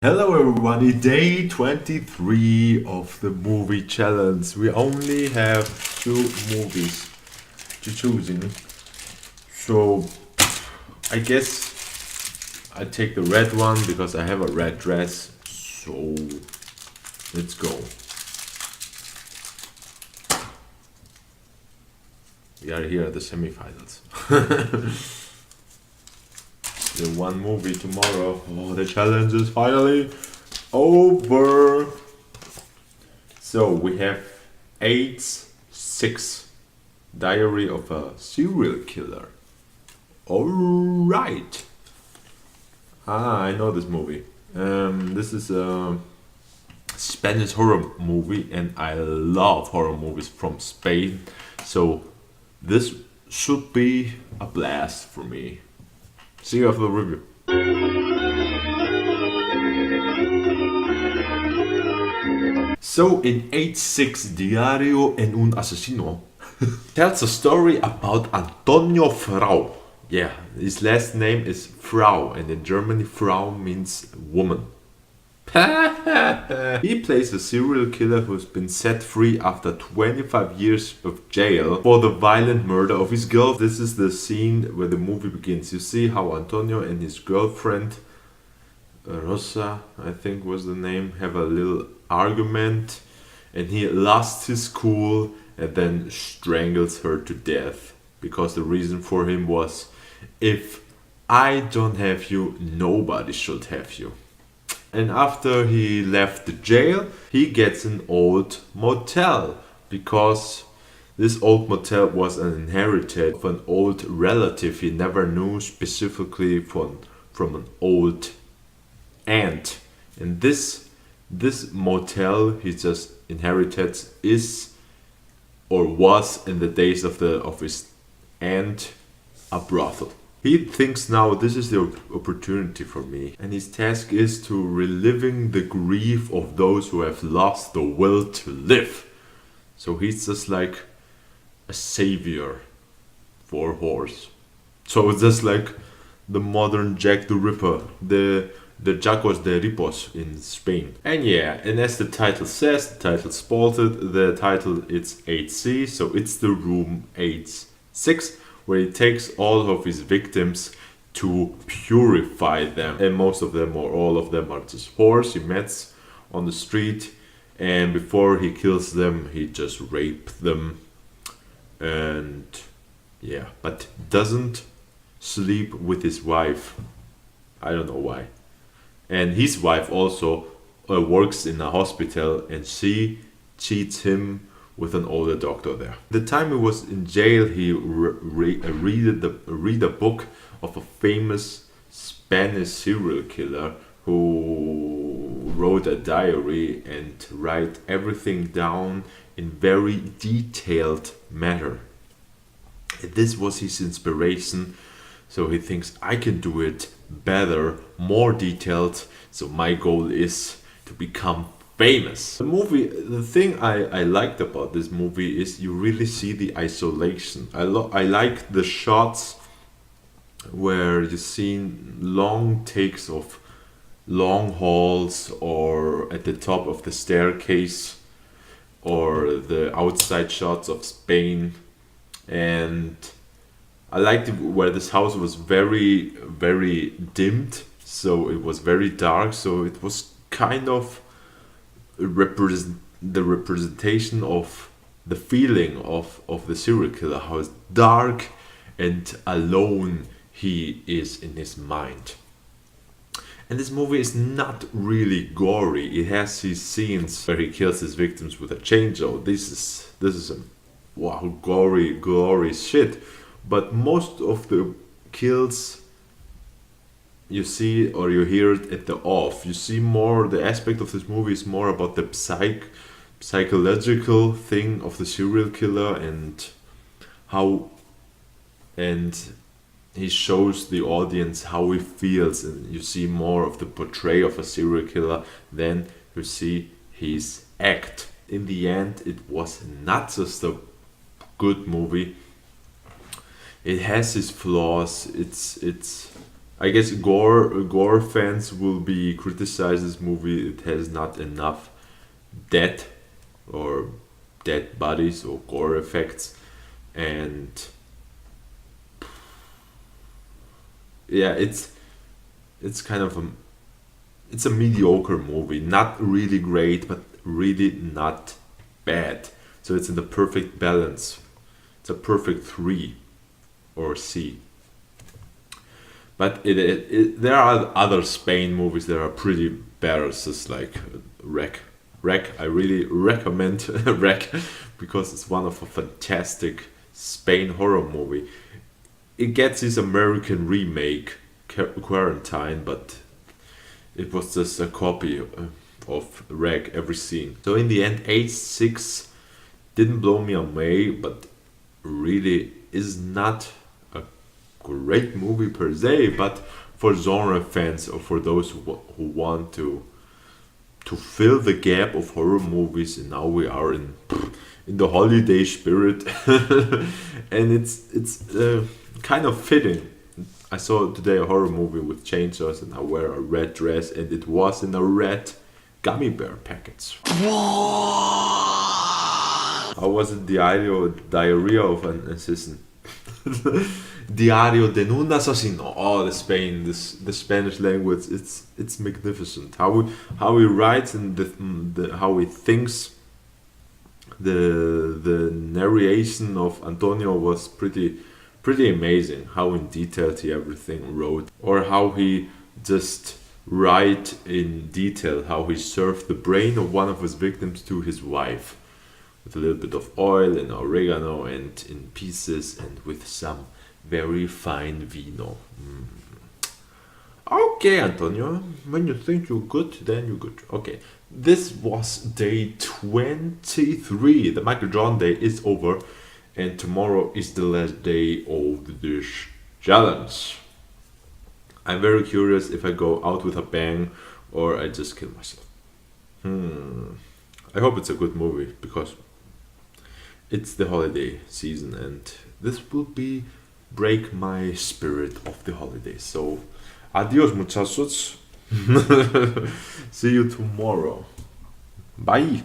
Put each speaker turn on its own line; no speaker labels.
Hello everybody, day 23 of the movie challenge. We only have two movies to choosing. So I guess I take the red one because I have a red dress. So let's go. We are here at the semifinals. The one movie tomorrow. Oh, the challenge is finally over. So we have 8-6 Diary of a Serial Killer. Alright. I know this movie. This is a Spanish horror movie, and I love horror movies from Spain. So this should be a blast for me. See you after the review. So in 8-6 Diario en un Asesino tells a story about Antonio Frau. Yeah, his last name is Frau, and in Germany Frau means woman. He plays a serial killer who's been set free after 25 years of jail for the violent murder of his girlfriend. This is the scene where the movie begins. You see how Antonio and his girlfriend, Rosa, I think was the name, have a little argument, and he lost his cool and then strangles her to death because the reason for him was, if I don't have you, nobody should have you. And after he left the jail, he gets an old motel because this old motel was inherited of an old relative he never knew, specifically from an old aunt. And this motel he just inherited is or was in the days of his aunt a brothel. He thinks now this is the opportunity for me, and his task is to reliving the grief of those who have lost the will to live. So he's just like a savior for horse. So it's just like the modern Jack the Ripper, the Jacos de Ripos in Spain. And yeah, and as the title says, the title spotted, the title it's 8C, so it's the room 8-6, where he takes all of his victims to purify them. And most of them, or all of them, are just whores he met on the street. And before he kills them, he just rapes them. And yeah, but doesn't sleep with his wife. I don't know why. And his wife also works in a hospital, and she cheats him with an older doctor there. The time he was in jail, he read a book of a famous Spanish serial killer who wrote a diary and write everything down in very detailed manner. And this was his inspiration, so he thinks I can do it better, more detailed, so my goal is to become famous. The thing I liked about this movie is you really see the isolation. I like the shots where you see long takes of long halls, or at the top of the staircase, or the outside shots of Spain. And I liked it where this house was very, very dimmed, so it was very dark, so it was kind of the representation of the feeling of the serial killer, how dark and alone he is in his mind. And this movie is not really gory. It has these scenes where he kills his victims with a chainsaw. This is a wow, gory shit. But most of the kills you see or you hear it at the off. You see more, the aspect of this movie is more about the psychological thing of the serial killer, and how, and he shows the audience how he feels, and you see more of the portray of a serial killer than you see his act. In the end, it was not just a good movie. It has its flaws. It's I guess gore fans will be criticize this movie. It has not enough death or dead bodies or gore effects, and yeah, it's kind of it's a mediocre movie. Not really great, but really not bad. So it's in the perfect balance. It's a perfect 3 or C. But there are other Spain movies that are pretty better, just like Wreck. Wreck, I really recommend Wreck because it's one of a fantastic Spain horror movie. It gets this American remake, Quarantine, but it was just a copy of Wreck every scene. So in the end, A6 didn't blow me away, but really is not a great movie per se, but for genre fans or for those who want to fill the gap of horror movies, and now we are in the holiday spirit, and it's kind of fitting. I saw today a horror movie with chainsaws, and I wear a red dress, and it was in a red gummy bear package. How was it? Diarrhea of an assassin. Diario de un asesino. Oh, the Spanish language. It's magnificent. How he writes and how he thinks. The narration of Antonio was pretty amazing. How in detail he everything wrote, or how he just write in detail how he served the brain of one of his victims to his wife with a little bit of oil and oregano and in pieces and with some very fine vino. Okay, Antonio, when you think you're good, then you're good. Okay, this was day 23. The Michael Jordan day is over, and tomorrow is the last day of this challenge. I'm very curious if I go out with a bang or I just kill myself. I hope it's a good movie because it's the holiday season and this will be break my spirit of the holidays. So, adios, muchachos. See you tomorrow. Bye.